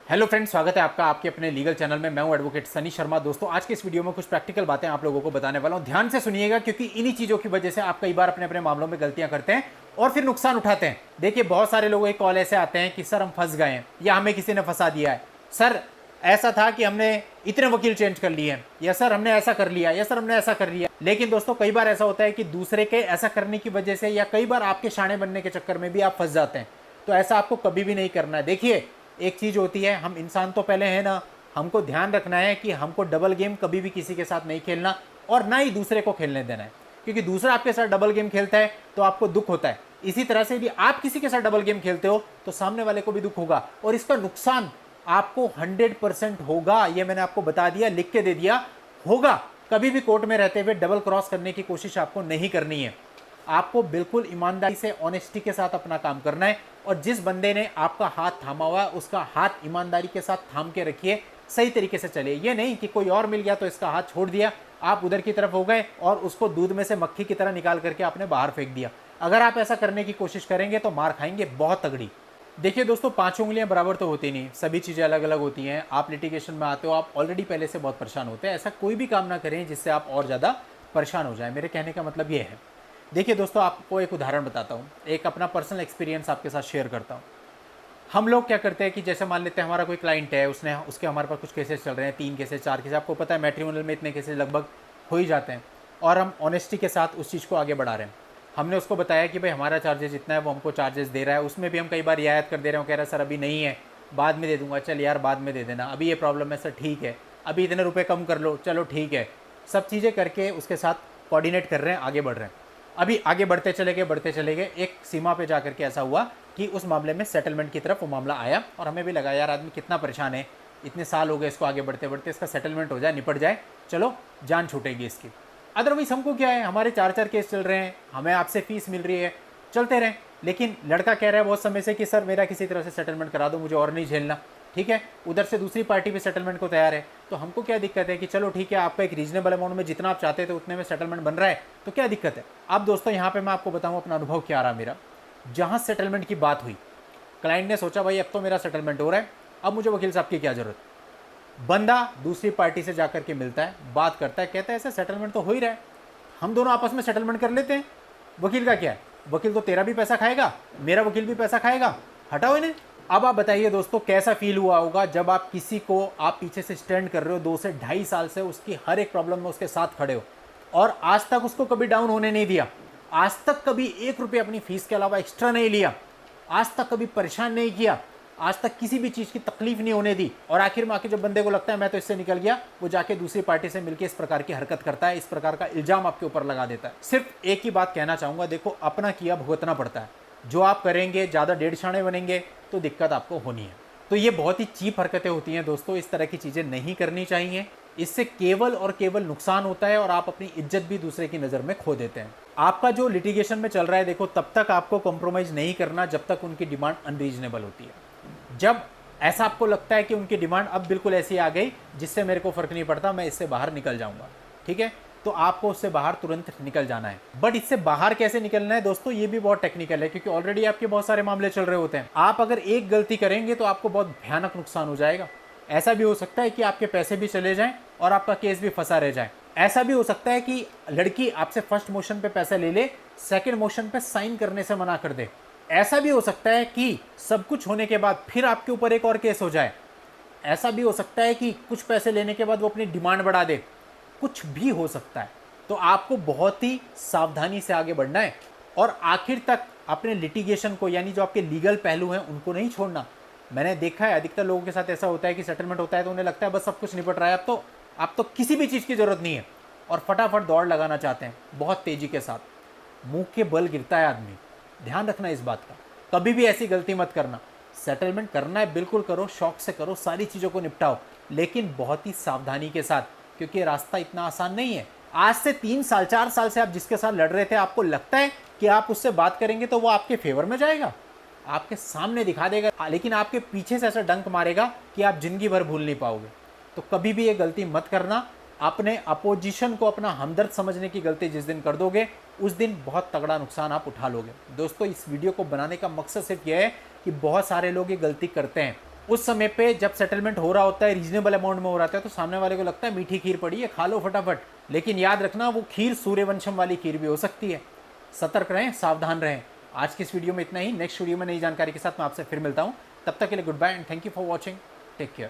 Hello friends, स्वागत है आपका आपके अपने लीगल चैनल में। मैं हूं एडवोकेट सनी शर्मा। दोस्तों, आज के इस वीडियो में कुछ प्रैक्टिकल बातें आप लोगों को बताने वाला हूं। ध्यान से सुनिएगा, क्योंकि इन्हीं चीज़ों की वजह से आप कई बार अपने अपने मामलों में गलतियां करते हैं और फिर नुकसान उठाते हैं। देखिए, बहुत सारे लोगों के कॉल ऐसे आते हैं कि सर हम फंस गए हैं या हमें किसी ने फंसा दिया है, सर ऐसा था कि हमने इतने वकील चेंज कर लिए हैं, या सर हमने ऐसा कर लिया, या सर हमने ऐसा कर लिया। लेकिन दोस्तों, कई बार ऐसा होता है कि दूसरे के ऐसा करने की वजह से या कई बार आपके शाणे बनने के चक्कर में भी आप फंस जाते हैं। तो ऐसा आपको कभी भी नहीं करना है। देखिए, एक चीज़ होती है, हम इंसान तो पहले हैं ना, हमको ध्यान रखना है कि हमको डबल गेम कभी भी किसी के साथ नहीं खेलना और ना ही दूसरे को खेलने देना है, क्योंकि दूसरा आपके साथ डबल गेम खेलता है तो आपको दुख होता है। इसी तरह से भी आप किसी के साथ डबल गेम खेलते हो तो सामने वाले को भी दुख होगा और इसका नुकसान आपको 100% होगा। ये मैंने आपको बता दिया, लिख के दे दिया, होगा। कभी भी कोर्ट में रहते हुए डबल क्रॉस करने की कोशिश आपको नहीं करनी है। आपको बिल्कुल ईमानदारी से, ऑनेस्टी के साथ अपना काम करना है और जिस बंदे ने आपका हाथ थामा हुआ है उसका हाथ ईमानदारी के साथ थाम के रखिए, सही तरीके से चलिए। ये नहीं कि कोई और मिल गया तो इसका हाथ छोड़ दिया, आप उधर की तरफ हो गए और उसको दूध में से मक्खी की तरह निकाल करके आपने बाहर फेंक दिया। अगर आप ऐसा करने की कोशिश करेंगे तो मार खाएंगे बहुत तगड़ी। देखिए दोस्तों, पांचों उंगलियां बराबर तो होती नहीं, सभी चीज़ें अलग अलग होती हैं। आप लिटिगेशन में आते हो, आप ऑलरेडी पहले से बहुत परेशान होते हैं। ऐसा कोई भी काम ना करें जिससे आप और ज़्यादा परेशान हो जाए। मेरे कहने का मतलब ये है। देखिए दोस्तों, आपको एक उदाहरण बताता हूँ, एक अपना पर्सनल एक्सपीरियंस आपके साथ शेयर करता हूँ। हम लोग क्या करते हैं कि जैसे मान लेते हैं हमारा कोई क्लाइंट है, उसके हमारे पास कुछ केसेस चल रहे हैं, 3 केसेस 4 केसेस, आपको पता है मैट्रिमोनियल में इतने केसेस लगभग हो ही जाते हैं, और हम ऑनेस्टी के साथ उस चीज़ को आगे बढ़ा रहे हैं। हमने उसको बताया कि भाई हमारा चार्जेस इतना है, वो हमको चार्जेस दे रहा है, उसमें भी हम कई बार रियायत कर दे रहे हो, कह रहा है सर अभी नहीं है, बाद में दे दूंगा, चल यार बाद में दे देना, अभी ये प्रॉब्लम है सर, ठीक है, अभी इतने रुपये कम कर लो, चलो ठीक है। सब चीज़ें करके उसके साथ कोऑर्डिनेट कर रहे हैं, आगे बढ़ रहे हैं। अभी आगे बढ़ते चले गए, एक सीमा पे जा करके ऐसा हुआ कि उस मामले में सेटलमेंट की तरफ वो मामला आया और हमें भी लगा यार आदमी कितना परेशान है, इतने साल हो गए इसको आगे बढ़ते बढ़ते, इसका सेटलमेंट हो जाए, निपट जाए, चलो जान छूटेगी इसकी। अदरवाइज हमको क्या है, हमारे 4 केस चल रहे हैं, हमें आपसे फीस मिल रही है, चलते रहें। लेकिन लड़का कह रहा है बहुत समय से कि सर मेरा किसी तरह से सेटलमेंट करा दो, मुझे और नहीं झेलना। ठीक है, उधर से दूसरी पार्टी भी सेटलमेंट को तैयार है, तो हमको क्या दिक्कत है कि चलो ठीक है, आपका एक रीजनेबल अमाउंट में जितना आप चाहते थे उतने में सेटलमेंट बन रहा है, तो क्या दिक्कत है। अब दोस्तों, यहाँ पे मैं आपको बताऊँ अपना अनुभव क्या रहा मेरा। जहाँ सेटलमेंट की बात हुई, क्लाइंट ने सोचा भाई अब तो मेरा सेटलमेंट हो रहा है, अब मुझे वकील साहब की क्या जरूरत। बंदा दूसरी पार्टी से जाकर के मिलता है, बात करता है, कहता है ऐसा सेटलमेंट तो हो ही रहा है, हम दोनों आपस में सेटलमेंट कर लेते हैं, वकील का क्या है, वकील तो तेरा भी पैसा खाएगा, मेरा वकील भी पैसा खाएगा, हटाओ इन्हें। अब आप बताइए दोस्तों, कैसा फील हुआ होगा जब आप किसी को, आप पीछे से स्टैंड कर रहे हो 2 से 2.5 साल से, उसकी हर एक प्रॉब्लम में उसके साथ खड़े हो और आज तक उसको कभी डाउन होने नहीं दिया, आज तक कभी 1 रुपये अपनी फीस के अलावा एक्स्ट्रा नहीं लिया, आज तक कभी परेशान नहीं किया, आज तक किसी भी चीज़ की तकलीफ नहीं होने दी, और आखिर में आके जब बंदे को लगता है मैं तो इससे निकल गया, वो जाके दूसरी पार्टी से मिलकर इस प्रकार की हरकत करता है, इस प्रकार का इल्जाम आपके ऊपर लगा देता है। सिर्फ एक ही बात कहना चाहूँगा, देखो अपना किया भुगतना पड़ता है। जो आप करेंगे, ज़्यादा 1.5 शाणे बनेंगे तो दिक्कत आपको होनी है। तो ये बहुत ही चीप हरकतें होती हैं दोस्तों, इस तरह की चीज़ें नहीं करनी चाहिए। इससे केवल और केवल नुकसान होता है और आप अपनी इज्जत भी दूसरे की नज़र में खो देते हैं। आपका जो लिटिगेशन में चल रहा है, देखो तब तक आपको कॉम्प्रोमाइज़ नहीं करना जब तक उनकी डिमांड अनरीजनेबल होती है। जब ऐसा आपको लगता है कि उनकी डिमांड अब बिल्कुल ऐसी आ गई जिससे मेरे को फ़र्क नहीं पड़ता, मैं इससे बाहर निकल जाऊंगा, ठीक है, तो आपको उससे बाहर तुरंत निकल जाना है। बट इससे बाहर कैसे निकलना है दोस्तों, ये भी बहुत टेक्निकल है, क्योंकि ऑलरेडी आपके बहुत सारे मामले चल रहे होते हैं। आप अगर एक गलती करेंगे तो आपको बहुत भयानक नुकसान हो जाएगा। ऐसा भी हो सकता है कि आपके पैसे भी चले जाएं और आपका केस भी फंसा रह जाए। ऐसा भी हो सकता है कि लड़की आपसे फर्स्ट मोशन पे पैसा ले ले, सेकेंड मोशन पे साइन करने से मना कर दे। ऐसा भी हो सकता है कि सब कुछ होने के बाद फिर आपके ऊपर एक और केस हो जाए। ऐसा भी हो सकता है कि कुछ पैसे लेने के बाद वो अपनी डिमांड बढ़ा दे, कुछ भी हो सकता है। तो आपको बहुत ही सावधानी से आगे बढ़ना है और आखिर तक अपने लिटिगेशन को, यानी जो आपके लीगल पहलू हैं, उनको नहीं छोड़ना। मैंने देखा है अधिकतर लोगों के साथ ऐसा होता है कि सेटलमेंट होता है तो उन्हें लगता है बस सब कुछ निपट रहा है, अब तो किसी भी चीज़ की ज़रूरत नहीं है, और फटाफट दौड़ लगाना चाहते हैं बहुत तेज़ी के साथ। मुंह के बल गिरता है आदमी, ध्यान रखना इस बात का। कभी भी ऐसी गलती मत करना। सेटलमेंट करना है बिल्कुल करो, शौक से करो, सारी चीज़ों को निपटाओ, लेकिन बहुत ही सावधानी के साथ, क्योंकि रास्ता इतना आसान नहीं है। आज से 3 साल 4 साल से आप जिसके साथ लड़ रहे थे, आपको लगता है कि आप उससे बात करेंगे तो वो आपके फेवर में जाएगा, आपके सामने दिखा देगा, लेकिन आपके पीछे से ऐसा डंक मारेगा कि आप जिंदगी भर भूल नहीं पाओगे। तो कभी भी ये गलती मत करना। अपने अपोजिशन को अपना हमदर्द समझने की गलती जिस दिन कर दोगे, उस दिन बहुत तगड़ा नुकसान आप उठा लोगे। दोस्तों, इस वीडियो को बनाने का मकसद सिर्फ यह है कि बहुत सारे लोग ये गलती करते हैं उस समय पे जब सेटलमेंट हो रहा होता है, रीजनेबल अमाउंट में हो रहा है, तो सामने वाले को लगता है मीठी खीर पड़ी है, खा लो फटाफट। लेकिन याद रखना वो खीर सूर्यवंशम वाली खीर भी हो सकती है। सतर्क रहें, सावधान रहें। आज की इस वीडियो में इतना ही। नेक्स्ट वीडियो में नई जानकारी के साथ मैं आपसे फिर मिलता हूं। तब तक के लिए goodbye and thank you for watching. Take care.